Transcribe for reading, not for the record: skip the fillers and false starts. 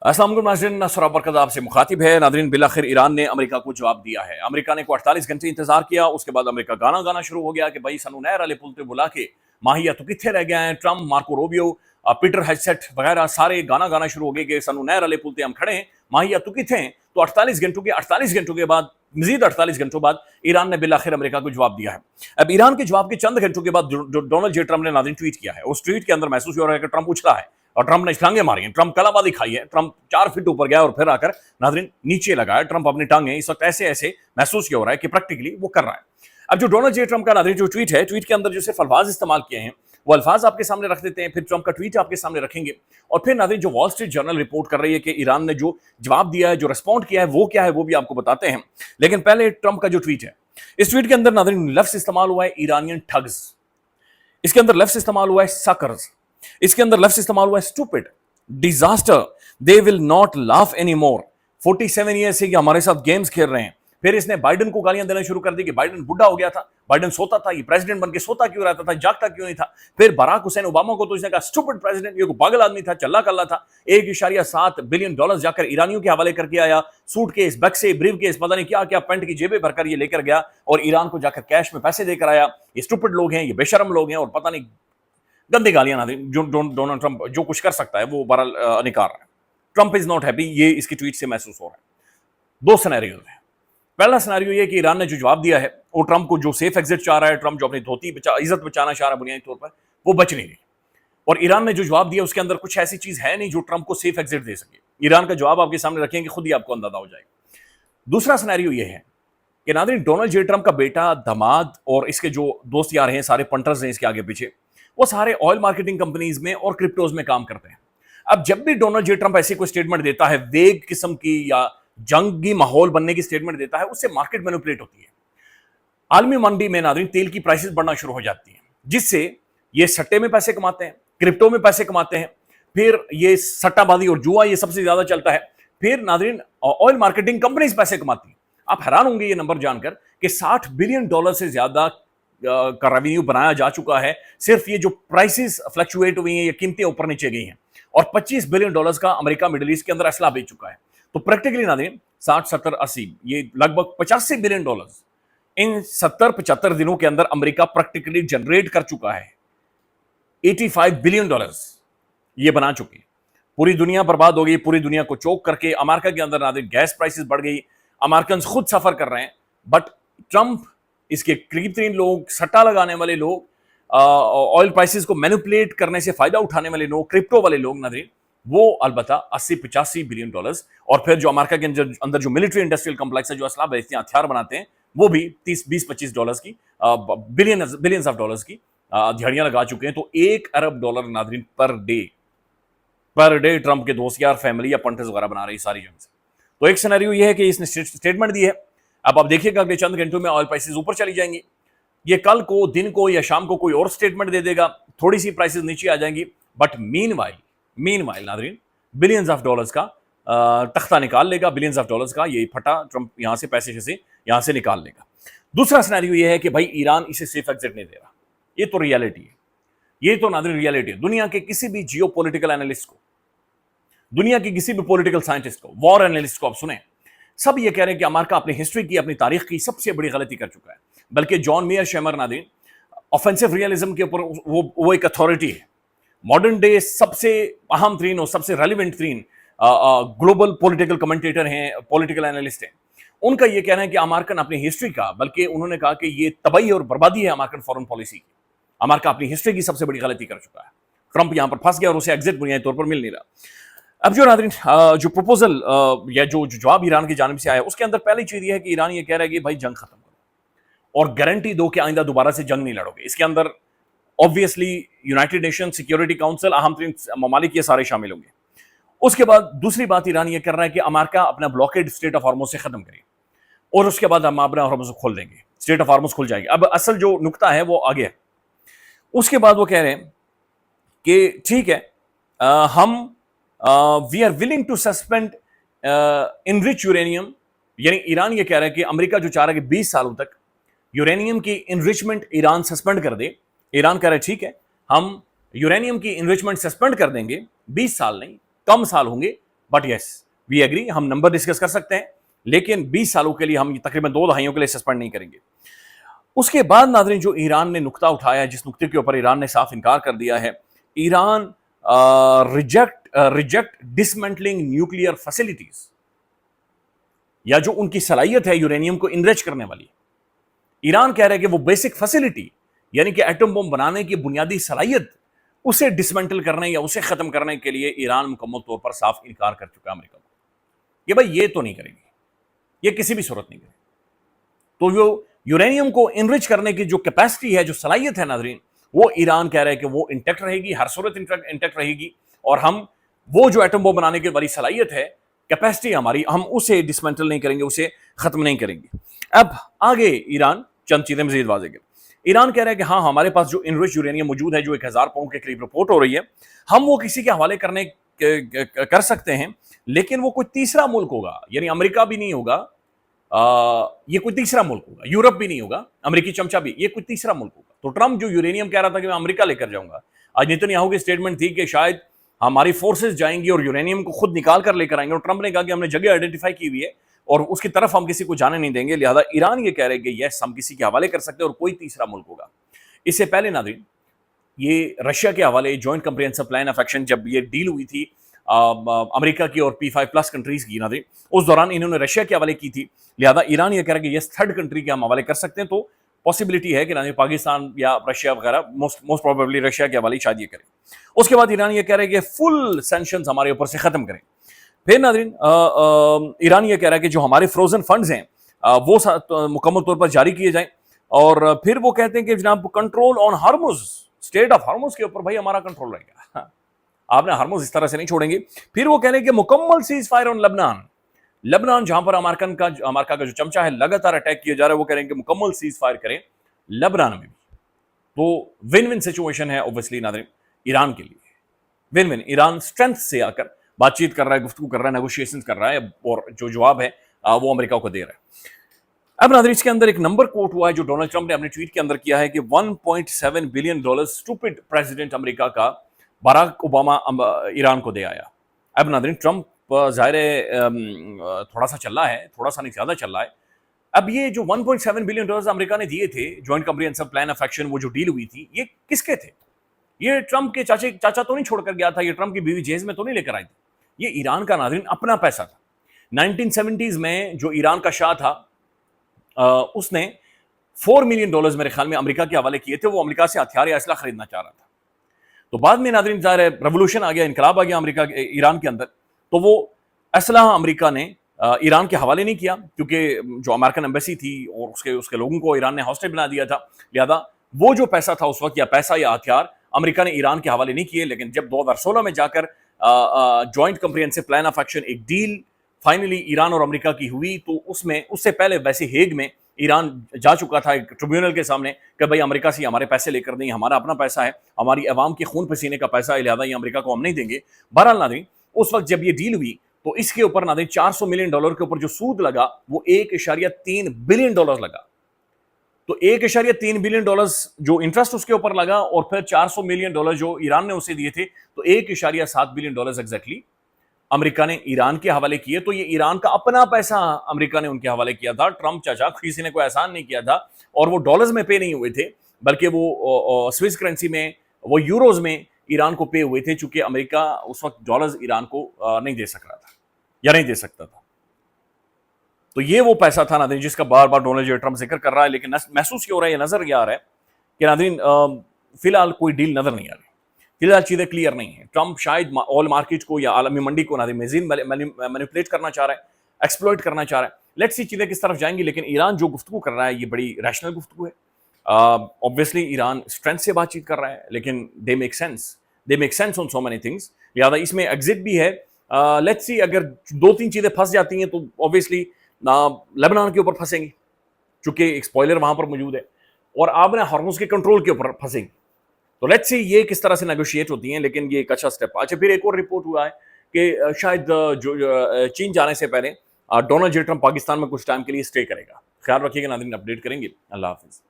अस्सलाम वालेकुम नाज़रीन, नसर बरकत आपसे मुखातिब है। नाज़रीन, बिलाखिर ईरान ने अमेरिका को जवाब दिया है। अमेरिका ने 48 घंटे इंतजार किया, उसके बाद अमेरिका गाना गाना शुरू हो गया कि भाई सानू नहर वाले पुल ते बुला के माहिया तो कित्थे रह गए हैं। ट्रम्प, मार्को रूबियो, पीटर हेगसेट वगैरह सारे गाना गाना शुरू हो गए कि सानू नहर वाले पुल ते हम खड़े हैं, माहिया तो कित्थे हैं। तो 48 घंटों के बाद, मजीद 48 घंटों बाद ईरान ने बिलाखिर अमेरिका को जवाब दिया है। अब ईरान के जवाब के चंद घंटों के बाद डोनाल्ड जे ट्रम्प ने नाज़रीन ट्वीट किया है। उस ट्वीट के अंदर महसूस हो रहा है कि ट्रम्प उछला है और ट्रम्प ने टांगे मारी हैं। ट्रम्प कलाबाजी खाई है। ट्रम्प 4 फीट ऊपर गया और फिर आकर नाज़रीन नीचे लगा है। ट्रम्प अपनी टांगे इस वक्त ऐसे ऐसे महसूस किया हो रहा है कि प्रैक्टिकली वो कर रहा है। अब जो डोनाल्ड जे ट्रम्प का नाज़रीन जो ट्वीट है, ट्वीट के अंदर जो सिर्फ अल्फाज इस्तेमाल किए हैं वो अल्फाज आपके सामने रख देते हैं, फिर ट्रम्प का ट्वीट आपके सामने रखेंगे और फिर नाज़रीन जो वॉल स्ट्रीट जर्नल रिपोर्ट कर रही है कि ईरान ने जो जवाब दिया है, जो रिस्पॉन्ड किया है, वो क्या है वो भी आपको बताते हैं। लेकिन पहले ट्रम्प का जो ट्वीट है, इस ट्वीट के अंदर नाज़रीन लफ्ज़ इस्तेमाल हुआ है ईरानियन ठग्स, इसके अंदर लफ्ज़ इस्तेमाल हुआ है सकर्स, इसके अंदर लफ्ज़ इस्तेमाल हुआ है stupid, disaster, they will not laugh any more. 47 year से हमारे साथ गेम्स खेल रहे हैं। फिर इसने बाइडन को गालियां देना शुरू कर दी कि बाइडन बुढ़ा हो गया था, बाइडन सोता था, ये प्रेसिडेंट बनके सोता क्यों रहता था, जागता क्यों नहीं था। फिर बराक हुसैन ओबामा को तो इसने कहा स्टूपिड प्रेसिडेंट, ये पागल आदमी था, चल्ला कल्ला था। $1.7 बिलियन जाकर ईरानियों के हवाले करके आया, सूटकेस, बक्से, ब्रीफ केस, पता नहीं क्या क्या पेंट की जेबें भरकर ये लेकर गया और ईरान को जाकर कैश में पैसे देकर आया। ये स्टूपिड लोग हैं, ये बेशरम लोग हैं और पता नहीं गंदी गालियां ना दें। जो डोनाल्ड ट्रम्प जो कुछ कर सकता है वो बहरहाल निकाल रहा है। ट्रम्प इज नॉट हैप्पी, ये इसकी ट्वीट से महसूस हो रहा है। दो सिनेरियो है। पहला सिनेरियो ये कि ईरान ने जो जवाब दिया है वो ट्रम्प को जो सेफ एग्जिट चाह रहा है, ट्रम्प जो अपनी धोती इज्जत बचाना चाह रहा है बुनियादी तौर पर, वो बच नहीं रही। और ईरान ने जो जवाब दिया उसके अंदर कुछ ऐसी चीज है नहीं जो ट्रम्प को सेफ एग्जिट दे सके। ईरान का जवाब आपके सामने रखेंगे, खुद ही आपको अंदाजा हो जाएगा। दूसरा सिनेरियो ये है कि नाज़रीन डोनाल्ड जे ट्रम्प का बेटा, दामाद और इसके जो दोस्त यार हैं, सारे पंटर्स हैं इसके आगे पीछे, वो सारे ऑयल मार्केटिंग कंपनीज में और क्रिप्टोज में काम करते हैं। अब जब भी डोनाल्ड जे ट्रम्प ऐसी कोई स्टेटमेंट देता है, वेग किस्म की या जंगी माहौल बनने की स्टेटमेंट देता है, उससे मार्केट मैनिपुलेट होती है। आलमी मंडी में नाज़रीन तेल की प्राइसेस बढ़ना शुरू हो जाती हैं, जिससे ये सट्टे में पैसे कमाते हैं, क्रिप्टो में पैसे कमाते हैं, फिर ये सट्टाबाजी और जुआ ये सबसे ज्यादा चलता है, फिर नाज़रीन ऑयल मार्केटिंग कंपनीज पैसे कमाती हैं। आप हैरान होंगे ये नंबर जानकर कि $60 बिलियन से ज्यादा का रेवेन्यू बनाया जा चुका है, सिर्फ ये जो प्राइसेस फ्लक्चुएट हुई हैं, ये कीमतें ऊपर नीचे गई हैं। और $25 बिलियन का अमेरिका मिडिल ईस्ट के अंदर असला बेच चुका है। तो प्रैक्टिकली नाज़रीन 60, 70, 80 ये लगभग $85 बिलियन इन 70-75 दिनों के अंदर अमेरिका प्रैक्टिकली जनरेट कर चुका है। $85 बिलियन ये बना चुके हैं। पूरी दुनिया बर्बाद हो गई, पूरी दुनिया को चोक करके अमेरिका के अंदर नाज़रीन गैस प्राइसेस बढ़ गई, अमेरिकन खुद सफर कर रहे हैं। बट ट्रम्प, इसके करीब 3 लोग, सट्टा लगाने वाले लोग, ऑयल प्राइसेस को मैनिपुलेट करने से फायदा उठाने वाले लोग, क्रिप्टो वाले लोग नाज़रीन, वो अलबत्ता 80-85 बिलियन डॉलर्स, और फिर जो अमेरिका के अंदर जो मिलिट्री इंडस्ट्रियल कॉम्प्लेक्स है, जो असला बेचते हैं, हथियार बनाते हैं, वो भी 30-20-25 डॉलर्स की बिलियंस ऑफ डॉलर्स की दिहाड़ियां लगा चुके हैं। तो $1 अरब नाज़रीन पर डे ट्रम्प के दोस्त यार, फैमिली या पंटर्स वगैरह बना रही सारी जंग से। तो एक सिनेरियो ये है कि इसने स्टेटमेंट दी है। अब आप देखिएगा अगले चंद घंटों में ऑयल प्राइसेस ऊपर चली जाएंगी। ये कल को, दिन को या शाम को कोई और स्टेटमेंट दे देगा, थोड़ी सी प्राइसेस नीचे आ जाएंगी। बट मीनवाइल नाज़रीन बिलियंस ऑफ डॉलर्स का तख्ता निकाल लेगा, बिलियंस ऑफ डॉलर्स का ये फटा ट्रम्प यहां से पैसे से यहां से निकाल लेगा। दूसरा सिनेरियो ये है कि भाई ईरान इसे सेफ एग्जिट नहीं दे रहा। ये तो रियलिटी है, ये तो नाज़रीन रियलिटी है। दुनिया के किसी भी जियो पॉलिटिकल एनालिस्ट को, दुनिया के किसी भी पॉलिटिकल साइंटिस्ट को, वॉर एनालिस्ट को आप सुने, सब ये कह रहे हैं कि अमेरिका अपनी हिस्ट्री की, अपनी तारीख की सबसे बड़ी गलती कर चुका है। बल्कि जॉन मियर शेमर नाज़रीन ऑफेंसिव रियलिज्म के ऊपर वो एक अथॉरिटी है, मॉडर्न डे सबसे अहम तरीन और सबसे रेलिवेंट तरीन ग्लोबल पॉलिटिकल कमेंटेटर हैं, पॉलिटिकल एनालिस्ट हैं। उनका ये कहना है कि अमेरिकन अपनी हिस्ट्री का, बल्कि उन्होंने कहा कि ये तबाही और बर्बादी है अमेरिकन फॉरेन पॉलिसी की। अमेरिका अपनी हिस्ट्री की सबसे बड़ी गलती कर चुका है। ट्रम्प यहां पर फंस गया और उसे एग्जिट बुनियादी तौर पर मिल नहीं रहा। अब जो नाज़रीन जो प्रपोजल या जो जवाब ईरान की जानिब से आया, उसके अंदर पहली चीज ये है कि ईरान ये कह रहा है कि भाई जंग खत्म करो और गारंटी दो कि आइंदा दोबारा से जंग नहीं लड़ोगे। इसके अंदर obviously United nation security council, अहम तरीन ममालिक ये सारे शामिल होंगे। उसके बाद दूसरी बात ईरान ये कर रहा है कि अमेरिका अपना ब्लॉकेड स्टेट ऑफ हॉर्मुज़ से खत्म करे और उसके बाद हम अपना हॉर्मुज़ को खोल देंगे, स्टेट ऑफ हॉर्मुज़ खुल जाएगी। अब असल जो नुकता है वो आगे है। उसके बाद वो कह रहे हैं कि ठीक है, हम we are willing to suspend enrich uranium, यानी ईरान ये कह रहा है कि अमेरिका जो चाह रहा है कि 20 सालों तक यूरेनियम की इनरिचमेंट ईरान सस्पेंड कर दे। ईरान कह रहा है ठीक है, हम यूरेनियम की इनरिचमेंट सस्पेंड कर देंगे, 20 साल नहीं, कम साल होंगे, بٹ یس وی ایگری, ہم نمبر ڈسکس کر سکتے ہیں, لیکن 20 سالوں کے لیے ہم تقریباً 2 دہائیوں کے لیے سسپینڈ نہیں کریں گے. اس کے بعد ناظرین جو ایران نے نقطہ اٹھایا, جس نقطے کے اوپر ایران نے صاف انکار کر دیا ہے, Iran reject dismantling nuclear facilities, یا جو ان کی صلاحیت ہے یورینیم کو انریچ کرنے والی. ایران کہہ رہا ہے کہ وہ بیسک فیسلٹی یعنی کہ ایٹم بم بنانے کی بنیادی صلاحیت, اسے ڈسمینٹل کرنے یا اسے ختم کرنے کے لیے ایران مکمل طور پر صاف انکار کر چکا ہے امریکہ کو کہ بھائی یہ تو نہیں کریں گے, یہ کسی بھی صورت نہیں کریں. تو جو یورینیم کو انرچ کرنے کی جو کیپیسٹی ہے, جو صلاحیت ہے ناظرین, وہ ایران کہہ رہا ہے کہ وہ انٹیکٹ رہے گی, ہر صورت انٹیکٹ رہے گی, اور ہم وہ جو ایٹم بم بنانے کی والی صلاحیت ہے, کیپیسٹی ہماری, ہم اسے ڈسمینٹل نہیں کریں گے, اسے ختم نہیں کریں گے. اب آگے ایران چند چیزیں مزید واضح کریں. ایران کہہ رہا ہے کہ ہاں ہمارے پاس جو انرچ یورینیم موجود ہے, جو 1000 پاؤنڈ کے قریب رپورٹ ہو رہی ہے, ہم وہ کسی کے حوالے کر سکتے ہیں, لیکن وہ کوئی تیسرا ملک ہوگا, یعنی امریکہ بھی نہیں ہوگا, یہ کوئی تیسرا ملک ہوگا, یورپ بھی نہیں ہوگا, امریکی چمچہ بھی, یہ کوئی تیسرا ملک ہوگا. تو ٹرمپ جو یورینیم کہہ رہا تھا کہ میں امریکہ لے کر جاؤں گا, آج نیتنیاہو کی اسٹیٹمنٹ تھی کہ شاید ہماری فورسز جائیں گی اور یورینیم کو خود نکال کر لے کر آئیں گے, اور ٹرمپ نے کہا کہ ہم نے جگہ آئیڈینٹیفائی کی ہوئی ہے اور اس کی طرف ہم کسی کو جانے نہیں دیں گے. لہذا ایران یہ کہہ رہے کہ یس ہم کسی کے حوالے کر سکتے ہیں اور کوئی تیسرا ملک ہوگا. اس سے پہلے ناظرین یہ رشیا کے حوالے joint comprehensive plan of action جب یہ ڈیل ہوئی تھی امریکہ کی اور P5+ کنٹریز کی ناظرین, اس دوران انہوں نے رشیا کے حوالے کی تھی. لہذا ایران یہ کہہ رہا ہے کہ یس تھرڈ کنٹری کے ہم حوالے کر سکتے ہیں, تو پاسبلٹی ہے کہ ناظرین پاکستان یا رشیا وغیرہ, موسٹ پروبیبلی رشیا کے حوالے شاید یہ کریں. اس کے بعد ایران یہ کہہ رہا ہے کہ فل سینکشنز ہمارے اوپر سے ختم کریں. پھر ناظرین ایران یہ کہہ رہا ہے کہ جو ہمارے فروزن فنڈز ہیں وہ مکمل طور پر جاری کیے جائیں, اور پھر وہ کہتے ہیں کہ جناب control on harms, state of harms کے اوپر بھائی ہمارا کنٹرول رہے گا, آپ نے ہارمز اس طرح سے نہیں چھوڑیں گے. پھر وہ کہہ رہے ہیں کہ مکمل سیز فائر آن لبنان, جہاں پر امریکہ کا جو چمچہ ہے لگاتار اٹیک کیا جا رہا ہے, وہ کہہ رہے ہیں کہ مکمل سیز فائر کریں لبنان میں بھی. تو ون ون سچویشن ہے اوبویسلی ناظرین ایران کے لیے, ون ون. ایران اسٹرینتھ سے آ کر بات چیت کر رہا ہے, گفتگو کر رہا ہے, نیگوشیشن کر رہا ہے, اور جو جواب ہے وہ امریکہ کو دے رہا ہے. اب ناظرین اس کے اندر ایک نمبر کوٹ ہوا ہے جو ڈونلڈ ٹرمپ نے اپنے ٹویٹ کے اندر کیا ہے کہ $1.7 بلین اسٹوپڈ پریزیڈنٹ امریکہ کا باراک اوباما ایران کو دے آیا. اب ناظرین ٹرمپ ظاہر تھوڑا سا چل رہا ہے, تھوڑا سا نہیں زیادہ چل رہا ہے. اب یہ جو $1.7 بلین امریکہ نے دیے تھے joint comprehensive plan of action, وہ جو ڈیل ہوئی تھی, یہ کس کے تھے؟ یہ ٹرمپ کے چاچا تو نہیں چھوڑ کر گیا تھا, یہ ٹرمپ کی بیوی جیز میں تو نہیں لے کر آئی تھی, یہ ایران کا ناظرین اپنا پیسہ تھا. 1970s میں جو ایران کا شاہ تھا اس نے $4 ملین میرے خیال میں امریکہ کے حوالے کیے تھے. وہ امریکہ سے ہتھیار یا اسلحہ خریدنا چاہ رہا تھا. تو بعد میں ناظرین ظاہر ہے ریولوشن آ گیا, انقلاب آ گیا ایران کے اندر, تو وہ اسلحہ امریکہ نے ایران کے حوالے نہیں کیا, کیونکہ جو امریکن ایمبیسی تھی اور اس کے لوگوں کو ایران نے ہاسٹیج بنا دیا تھا. لہذا وہ جو پیسہ تھا اس وقت, یا پیسہ یا ہتھیار, امریکہ نے ایران کے حوالے نہیں کیے. لیکن جب 2016 میں جا کر joint comprehensive plan of action ایک ڈیل فائنلی ایران اور امریکہ کی ہوئی, تو اس سے پہلے ویسے ہیگ میں ایران جا چکا تھا ایک ٹریبیونل کے سامنے کہ بھائی امریکہ سے ہمارے پیسے لے کر دیں, ہمارا اپنا پیسہ ہے, ہماری عوام کے خون پسینے کا پیسہ ہے, لہٰذا یہ امریکہ کو ہم نہیں دیں گے. بہرحال ناظرین اس وقت جب یہ ڈیل ہوئی تو اس کے اوپر ناظرین $400 ملین کے اوپر جو سود لگا وہ $1.3 بلین لگا. تو $1.3 بلین جو انٹرسٹ اس کے اوپر لگا, اور پھر $400 ملین جو ایران نے اسے دیے تھے, تو $1.7 بلین ایگزیکٹلی امریکہ نے ایران کے حوالے کیے. تو یہ ایران کا اپنا پیسہ امریکہ نے ان کے حوالے کیا تھا. ٹرمپ چاچا کسی نے کوئی احسان نہیں کیا تھا, اور وہ ڈالرز میں پے نہیں ہوئے تھے, بلکہ وہ سوئس کرنسی میں, وہ یوروز میں ایران کو پے ہوئے تھے, چونکہ امریکہ اس وقت ڈالرز ایران کو نہیں دے سک رہا تھا یا نہیں دے سکتا تھا. تو یہ وہ پیسہ تھا ناظرین جس کا بار بار ڈونلڈ ٹرمپ ذکر کر رہا ہے, لیکن محسوس کیا ہو رہا ہے, یہ نظر یہ آ رہا ہے کہ ناظرین فی الحال کوئی ڈیل نظر نہیں آ رہی, فی الحال چیزیں کلیئر نہیں ہیں. ٹرمپ شاید آل مارکیٹ کو یا عالمی منڈی کو ناظرین مزید مینیپولیٹ کرنا چاہ رہا ہے, ایکسپلوئٹ کرنا چاہ رہا ہے. لیٹس سی چیزیں کس طرف جائیں گی, لیکن ایران جو گفتگو کر رہا ہے یہ بڑی ریشنل گفتگو ہے. obviously ایران اسٹرینتھ سے بات چیت کر رہا ہے, لیکن they make sense on so many things. لہٰذا اس میں ایگزٹ بھی ہے. لیٹس سی اگر 2-3 چیزیں پھنس جاتی ہیں تو obviously لبنان کے اوپر پھنسیں گی, چونکہ ایک اسپوائلر وہاں پر موجود ہے, اور آپ نے ہارمز کے کنٹرول کے اوپر پھنسیں گی. تو لیٹس سی یہ کس طرح سے نیگوشیٹ ہوتی ہیں, لیکن یہ ایک اچھا اسٹیپ. اچھا پھر ایک اور رپورٹ ہوا ہے کہ شاید جو چین جانے سے پہلے ڈونلڈ ٹرمپ پاکستان میں کچھ ٹائم کے لیے اسٹے کرے گا. خیال رکھیے گا ناظرین, اپڈیٹ کریں گے. اللہ حافظ.